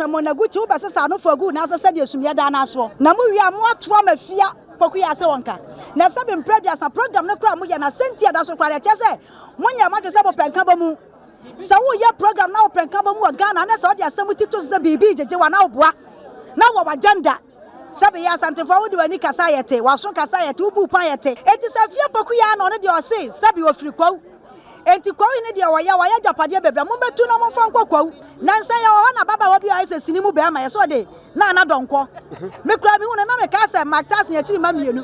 monaguchi ubasa no for good na so said yesumye da na so na mu wi amu atoa mafia poku ya se wonka na sabe mpredia sa program no kra mu ya na sentia da so kware chese munya ma de se bo penka ba mu sa wo ye program na wo penka ba mu wa Ghana na so de asem tito se bibi jeje wa na oboa na wo agenda sabe ya santefo wo de wani kasa yete waso kasa yete ubu pan yete eti sa fie poku ya no de o se sabe wo firi kwaw enti kwaw ni de wo ya japade bebra mo betu na mo fa kwaw na nsa ya wo na baba wo bi a ise sini mu be ma ye so de na donko me kura bi hu na me ka se mactas ya chiri ma mienu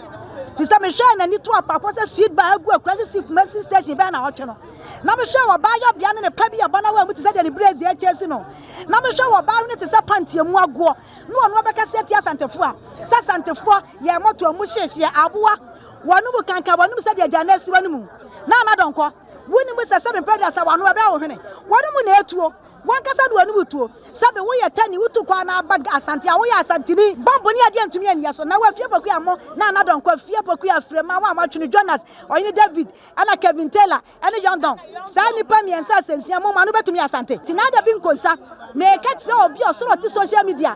ti sa me hwe na ni to apapọ se sweet ba agu akrasi sif mercy station be na ho twe no na me hwe wo ba ya bia ne pa bi ya bana wa mu ti se de brazi e chesi no na me hwe wo ba ne ti se pantie mu ago no be ka se ti asantefo a sa santefo ye moto mu hyehye aboa wonu mu kanka wonu se de jana si wonu mu na donko woni mu se se me brother sa wanu be wo hwene wonu mu na etuo wan kasa do anu butuo sabe wo ye tani wutu kwa na bag asante a wo ye asantini bombo ni ade antumi ania so na wa fie poku amo na don kwa fie poku afrema wa matwene Jonas oyini David ana Kevin Taylor ana Yondon sa ni pa miensa sensia mo manu betumi asante tinada bi nkonsa me ka kire obi osoro ti social media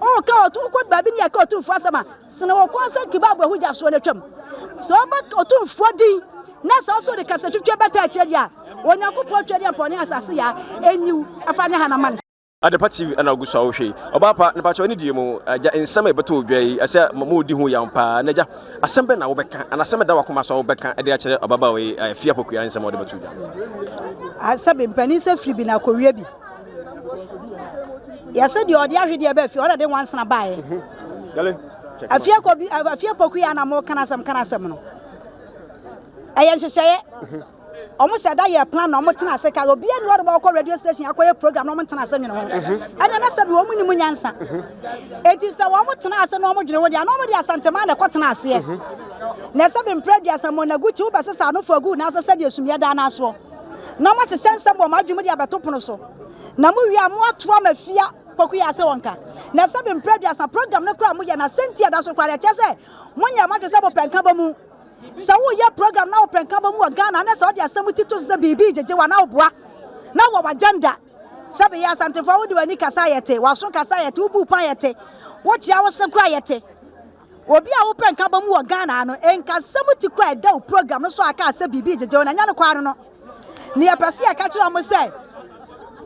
o ka otu ko ba bi ni ka otu fu asama sene wo konsa kibabo huja so na twam so ba otu fu din na so de kasa twetwe beta acheria onyakopo twede apone asase ya enyiw afanya hanaman Adepa TV ana oguso ahwe obapa ne pacho ni die mu ja ensem ebeto odwai ase mo di hu yampa na ja asembe na wo beka ana asem da wakoma so wo beka e de akere obaba we fia pokuya ensem wo de beto odwa asabe mpani se firi bi na kowie bi ya se di odi ahwe de be fi o de wansana baaye gale afia pokuya na mo kana sam no ayen hyehyeye almost said that plan no mutena se ka obi enu ro ba ko radio station akoye program no mutena se nwene ho ana na sabi wo muni munyansa eti se wo mutena ase no mo dwene wo dia no mo dia santema na kotena ase na sabi mpredia sa monaguchi ubasa sa no for good na so said yesumye da na so na mo se sense bo ma dwemu dia betopono so na mu wi amu atoa mafia poku ya se wonka na sabi mpredia sa program no kra mu ya na sentia da so kware chese munya ma de se bo penka ba mu sa wo ye program na wo penka ba mu wa Ghana na so de asem tito se bibi jeje wa na oboa na wo agenda sabe ya santefo wo de wani kasa yete waso kasa yete ubu pan yete wo chia wo se kra yete obi a wo penka ba mu wa Ghana no enka sem ti kra da program no so aka se bibi jeje na nya no kwaro no ne ya pese ya ka kira mo se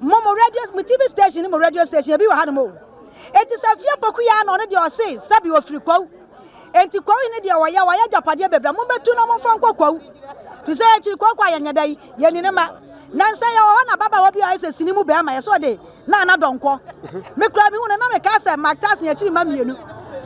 mo radio TV station mo radio station bi wa ha no mo eti sa fie poku ya no ne de o se sabe wo firi kwaw enti kwaw ni de wo ya japade bebra mo betu na mo fa kwaw fi se ya chiri kwaw ya nyadai ye ni ne ma na nsa ya wo na baba wo bi a se sini mu be ama ye so de na donko me kura mi hu na me ka se mactas ya chiri ma mienu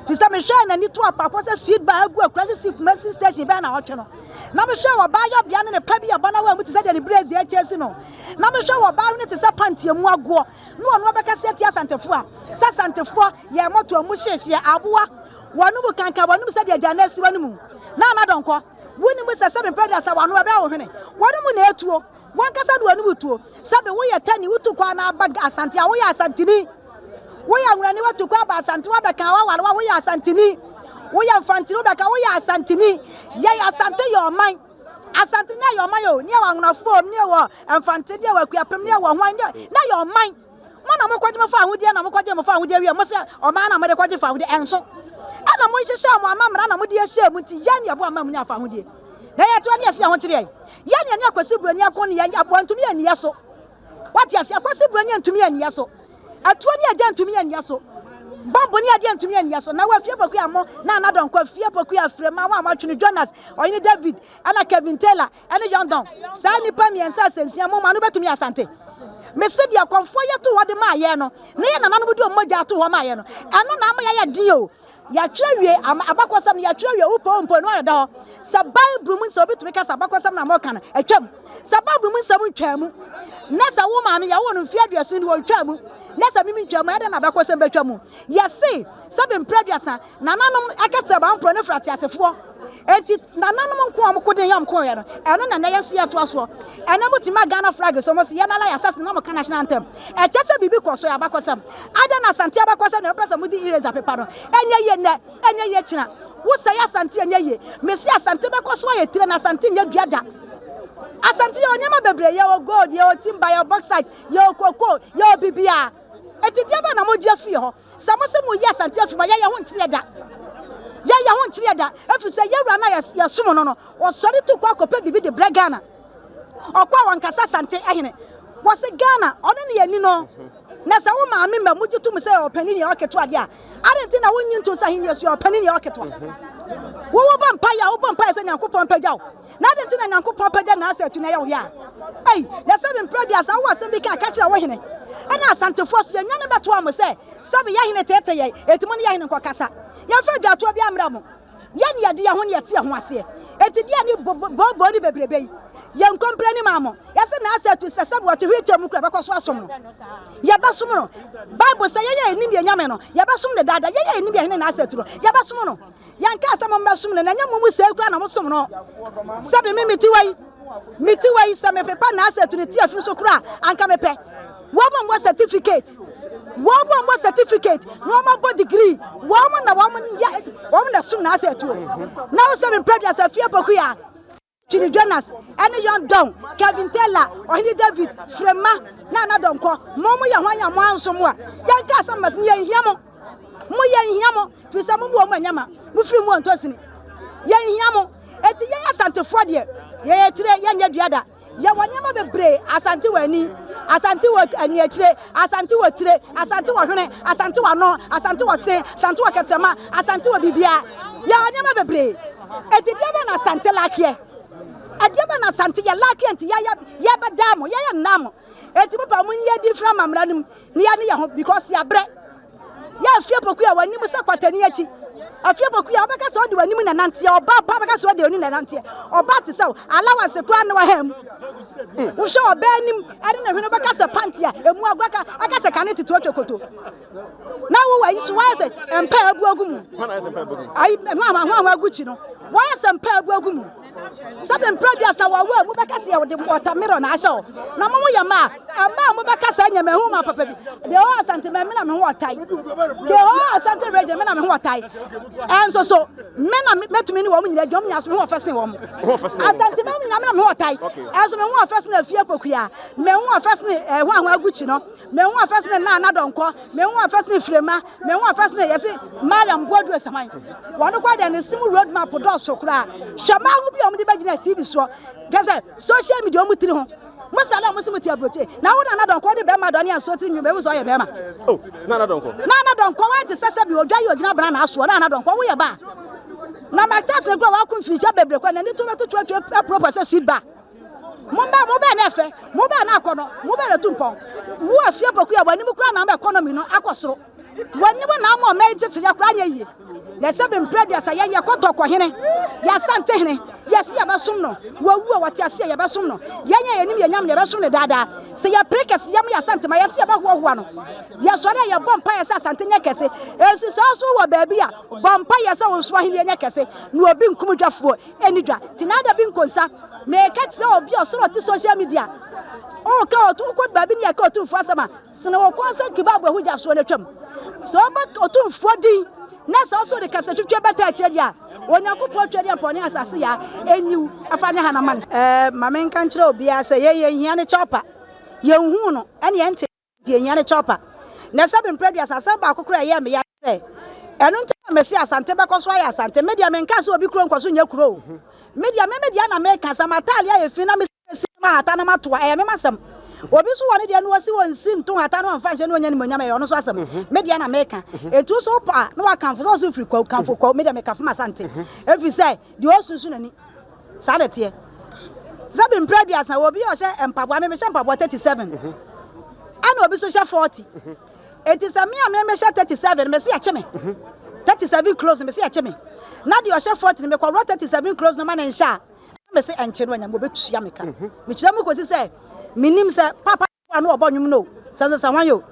fi se me hwe na ni to apapọ se sweet ba agu akrasi sif mercy station be na hotwe no na me hwe wo ba ya bia ne pa bia bana wa mu ti se de brazi e chesi no na me hwe wo ba ne ti se pantie mu ago no ono be ka se ti asantefo a sa santefo ye moto mu hyehye aboa wanu mu kanka wanu mu se de jana si wanu mu na donko woni mu se me brother sa wanu abia wo hwene wanu mu na etuo wan kasa do wanu mu tuo sabe wo ye tani wutu kwa na bag asante a wo ye asantini wo ye nwrani watu kwa ba asante wa beka wa wala wo ye asantini wo ye mfantini beka wo ye asantini ye asante yo man asante na yo man yo ni wa nwna form ni wo mfantini wa kuapem ni wo hwan na yo man mana mo kwaje mo fa ahudie na mo kwaje mo fa ahudie wi mo se o man na mo de kwaje fa ahudie enso ana mo hyehyɛ mo amamra na mo de hyehyɛ mu ti ya ne abo amam nya fa ahudie na ya to ne ase ho kire ya ne akwasi broni akon ne ya abo antumi ani ya so wati ase akwasi broni antumi ani ya so atuo ne agya antumi ani ya so bombo ne agya antumi ani ya so na wa fie poku amo na don kwa fie poku afrema wa matwene Jonas oyini David ana Kevin Taylor ana Yondon sa ni pa miensa sensia mo ma no betumi asante mesedi akonfo yeto wode ma ye no na ye nana no bodi o mogya to ho ma ye no eno na ama ya dio ya twawie abakosam ya twawie upo mpo no da ho sa Bible mu nso betumi ka sa abakosam na mo kan atwam sa Bible mu nso mu twamu na sa wo ma no ya wo no mfia aduaso ni wo twamu na sa mimi twamu ada na abakosam betwamu yesi sabe mpraduasa nananom akata ba mpro ne frati asefo enti nananom nko amkodin yam ko ye no eno na na yeso ya to aso ena mutima Ghana flag so mo se ya na la ya assassin na mo ka national anthem e chese bibi koso ya abakosam ada na santi abakosam na pesa mudi eraser paper no enye ye kina wo sa ya santi enye ye mesi asante bekoso ye tire na santi nya duada asante ye onyama bebre ye o gold ye o timber ye o bauxite ye o cocoa ye o bibia Etidiaba na moji afie ho. Samose mo ya asante afie ma ya ho nkyire da. Ya ho nkyire da. Efi se yewura na ya som no no. Osori to kwa kopa bibi de bregana. Okwa wankasa asante ahene. Wose Ghana ono ne yani no. Na sa wo maame ma mujitu mu se opani ne oketo ade a. Arenti na wonyi nto sa hini so opani ne oketo. Wo ba mpa se Nyankopɔn pagya wo. Na arenti na Nyankopɔn pagya na asetu na ya wo ya. Ei, na se bin produce awo asem bi ka kira wo hene. Ana asantefo so nya ne beto am se sabe ya hene tete ye etimo ne ya hene nkokasa. Ya fa dwato bi amra mo. Ya ne yade ya ho ne yete ho ase. Etidi ani bobo ni bebrebe yi. Ye nkomple ni mamo. Ya se na asetu se sabe what hwete mu kura bekoso asom no. Ya basom no. Bible say ye enim ye nyame no. Ya basom ne dada ye enim ye hene na asetu no. Ya basom no. Yanka asam mbasom ne na nyam mu se kura na mo som no. Sabe mi miti wai sa me pepa na asetu ne ti afi so kura anka me pe. Woman was certificate. Woman was certificate. Woman was degree. Woman na soon as I do. Now 7 predators a fear pokuya. Chini Jonas, any young down, Kevin Taylor, or Henry David, Frema, Nana don't call. Momo ya one somewhere. Young Castle at near Yamo. Moya Yamo, for some woman Yama, Mufri one tossing. Yan Yamo, at the Yaya Santa Fordia. Yea, today, young Yada. Ya wanyama bebre asante wani asante wa aniachire asante wa tire asante wa hwene asante wa no asante wa se asante wa katama asante wa bibia ya wanyama bebre etidiaba na asante lakie adiaba na asante ya lakie nti ya badamo ya namo eti papa munye di fra mamranum ni ya ne ya ho because ya bre ya afie poku ya wani musa kwatani achi afie boku ya obeka so de wanim na nante oba pa beka so de oni na nante oba te so allowance kwa na wa ham wo sho oba nim ade na hwene beka se pantia emu agwaka aka se kaneti to atwokoto na wo wa yisu wa se empa agu agum ai ma aguchi no wa se empa agu agum sabe producer wa wo mu beka se de watermelon na asho na mo ya ma mo beka se anya mehu ma papa bi de o asante me na me ho otai de o asante reje me na me ho otai and so men are met me woman in a jom as who first one. Asante me na me ho otai as me ho first na fie pokuya me ho first na ho aguchi no me ho first na donko me ho first na frema me ho first na yesi madam godu esaman wonu kwa de ne sim road map do so kura shama hu bi omde bagina TV so gese social media omu tiri ho musala musimiti abroche na wona na donko de be ma do ne aso tiri nyu be so ye be ma oh na donko wa ti sese bi odwa ye ogina bra na aso na donko wo ye ba na matase gwa wa kun ficha bebre kwa na ni to proper se ba mo ba na efe mo ba na akono mo ba na tumpo wo afie boku ya wani mu kura na economy no akosoro wani bo na mo me tete ya kura ye na se be produce ya ye kotoko hene ya sante hene ya si ya basum no wo wu wati ase ya basum no ya nya nim ya nyam ya basum ne dada se ya prekes ya mu ya sante ma ya si ya ba ho no ya sore ya bompa ya sa sante nya kese esi so wo baabi a bompa ya sa wo so hene nya kese na obi nkum dwafo enidwa tinada bi nkonsa me ka tire obi osoro ti social media o ka otu ko baabi ne ya ka otu fo asama sene wo ko sa kibabu hu ja so ne twam so ba otu fo din na so de kasa twetwe beta akire dia onyankopɔ twede apɔne asase ya enyiw afane hana man mame nka nkire obi ase ye hia ne chopa ye hu no ene ye nte ye hia ne chopa na sabe mpredi asase ba akokora ye me ya se enu nte mesi asante ba koso ya asante media me nka se obi kuro nkoso nya kuro media na me ka samatali aye fi na me ma ata na matoa me masam obi so woni de no wasi wonsi nto ata no mfa hye no nya ni monyama ye ono so asem media na meka etu so pa no wakamfo so free kwa kamfo kwa media meka fuma sante efi say de osusu nani sa de tie sabe mpredias na obi o hye empabwa me hye empabwa 37 ana obi so hye 40 eti sami a me hye 37 me se ya cheme 37 close me se ya cheme na de o hye 40 me kwa 37 close no ma na nsha me se enche no anya mo betua meka me kira mu ko si say minim se papa no obonwum no sansa wan yo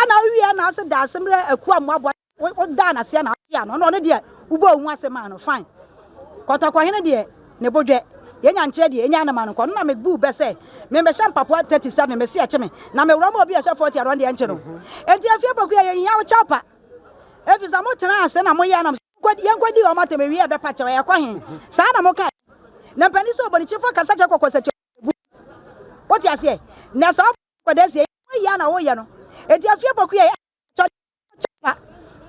ana wi na se da asemre aku amabo o da na se na ya no no de ubo hu asema no fine kotoko hene de ne bodwe yenya nche de yenya na man ko no na me bu be se me me sham papa 37 me se acheme na me wura mo obi a 40 around de enche no enti afie boku ya yen ya wo chapa efi za mo tena ase na mo ya na kwadi o mate me wi e be pa che ya kwa hen sa na mo ka na pani so oboni chifo kasa che kokose what you say? Na so ko de say ya na wo ya no. enti afie boku ye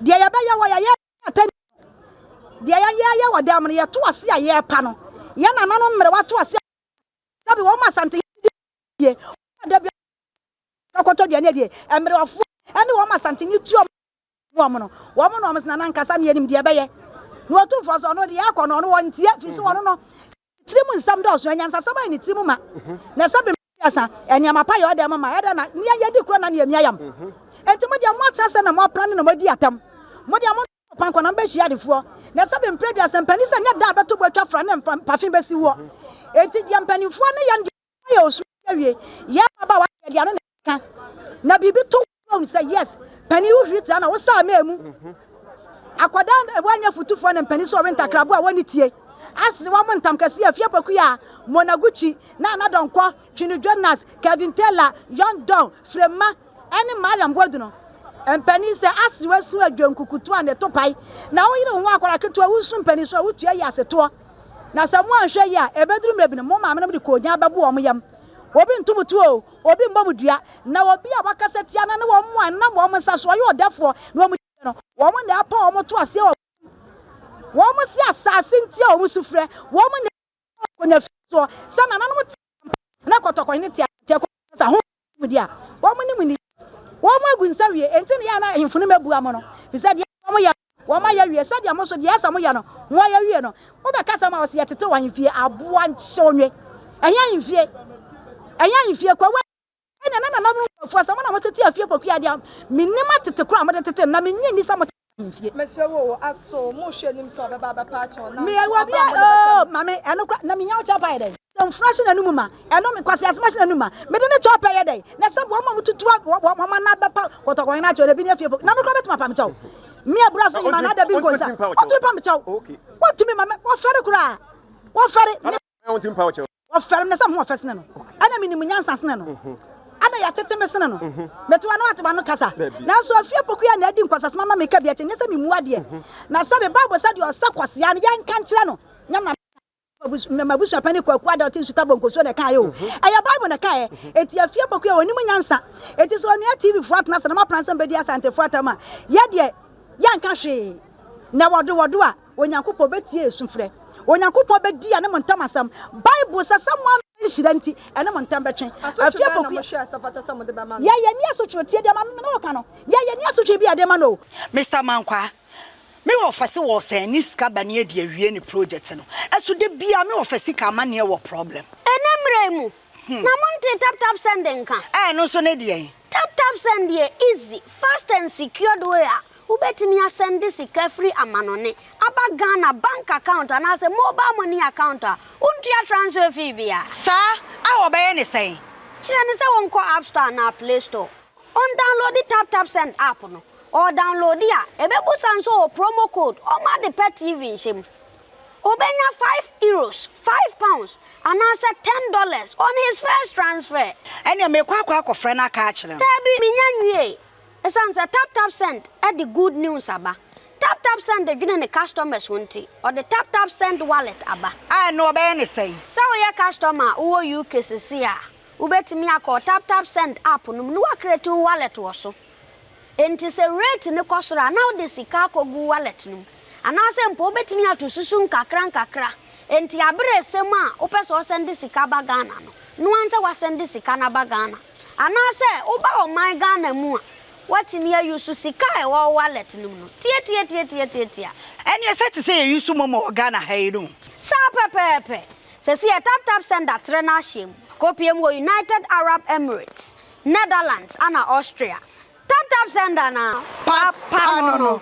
dia ya ba ya wa ya atam dia ya wa dam no ye to ase aye pa no ye na no mmere wa to ase sabi wo ma sante ye da bi akoto dia ne die mmere wa fu ene wo ma sante ni tuo wo mo no na na nkasa ne nim dia be ye no to fo so no dia akono no won tie fi so no trimu nsam do so nyansa saba ni trimu ma na sabi asa enyama pa yo de mama ya da na nia ye di kro na ne amia yam enti mo dia mo atrase na mo plan na mo di atam mo dia mo pan ko na be hia defo na sabi mpredu asempani sa nya da beto botwa fra na pafin besi wo enti dia mpanifo na ya ye osu awie ya baba wa dia no na na bibi to say yes pani wo hwita na wo sa ma emu akoda wanya futufo na mpani so renta krabo a woni tie asi wo mo ntam kase afia paku ya Monaguchi na anadonko Twini Jonas Kevin Taylor Young Don Frema ene Mariam Boduno mpani se asi wasu adwankukutu ane topai na wo yire ho akwara keto wusu mpani so wutua ya aseto na samu anhwe ya ebeduru mrebine mo maame no de konya babu o mo yam obi ntumutu o obi mbomudua na obi a wakasa tia na wo mo an na mo nsa so yo odefo na wo no wo mo na apa wo mo to ase wo mo si asase ntia wo mo sufre wo mo na konya so sana na no na kotoko ni tia ko sa ho mudia wo mo ni muni wo mo agunsa wie enti ne ya na ahimfunu mebu amo no bisa dia wo mo ya wo ma ya wie sa dia mo so dia sa mo ya no wo ya wie no wo be kasa ma wo se yetete wo ahimfie aboa nchonwe ehia ahimfie kwa we na no fo asama na motete afie poku ade minima tete kura mo tete na menyi ni sa mo afie mesre wo aso mo hwe nim so baba pa cho na me wo bia mame eno na menya wo chapa ide some fresh na numu ma eno me kwase asama na numu ma me de ne chapa ide na se bo mo mututu wo ma na bepa kotoko na cho de bi ne afie poku na no ko betuma pa me cho me abura so yima na da bi go sa o tu pa me cho what to me mame wo fere kura wo fere I want to power cho wo fere na sa mo fese na no ana minimu nyansa sene no ana ya tete mesene no meto ano ateba no kasa na so afie poku ya na adi nkwasasema ma meka bia chenye se mimu ade na sabe bible said you sakwase ya ya nka nkyere no nyam na mabusu apani kwa kwa da otin suta bonkoso na kan yo aya bible na kan eti afie poku ya onimu nyansa eti so anu tv fo atna na ma pransa be dia sante fo atama ya de ya nka hwe na wodo a onyankopɔ betie esufrɛ onyankopɔ be dia ne montam asam bible sa someone shiranti ene montam betwen afia poku ya ni asotwe tie de ma no ka no ya ni asotwe bi ade ma no Mr. Mankwa me wo fase wo se ni ska ba ne de awie ni project no eso de bia me wo fase ka ma ne wo problem enemre mu na monte tap sending ka no so ne de tap send dey easy fast and secured way ubetimi asend sika free amanone aba Ghana bank account and as a mobile money account untia transfer fee bia sa awo be ne say kire ne se won ko App Store na Play Store on download the tap send app no or download ya ebebu sanso promo code o ma de pet TV nshim obenya €5 £5 and answer $10 on his first transfer ene me kwa akofre na ka akire tabi minyanwie esan say tap send at the good news aba tap send the gene customers wonti or the tap send wallet aba no be ne say so your customer wo UK sisi a ubetimi akọ tap send app no no create wallet wo so enti se rate ne kosora now the sika kogu wallet no anase mpo ubetimi atosusu nkakra enti abre sem a opeso send sika ba Ghana no anse wa send sika na ba Ghana anase uba o my Ghana mu a watimi ya yusu sika e wo wallet no tie ene se te say yusu momo Ghana hayiru sa pepepe se si tap send atre na hiem kopiem wo United Arab Emirates Netherlands and Austria tap send na papa no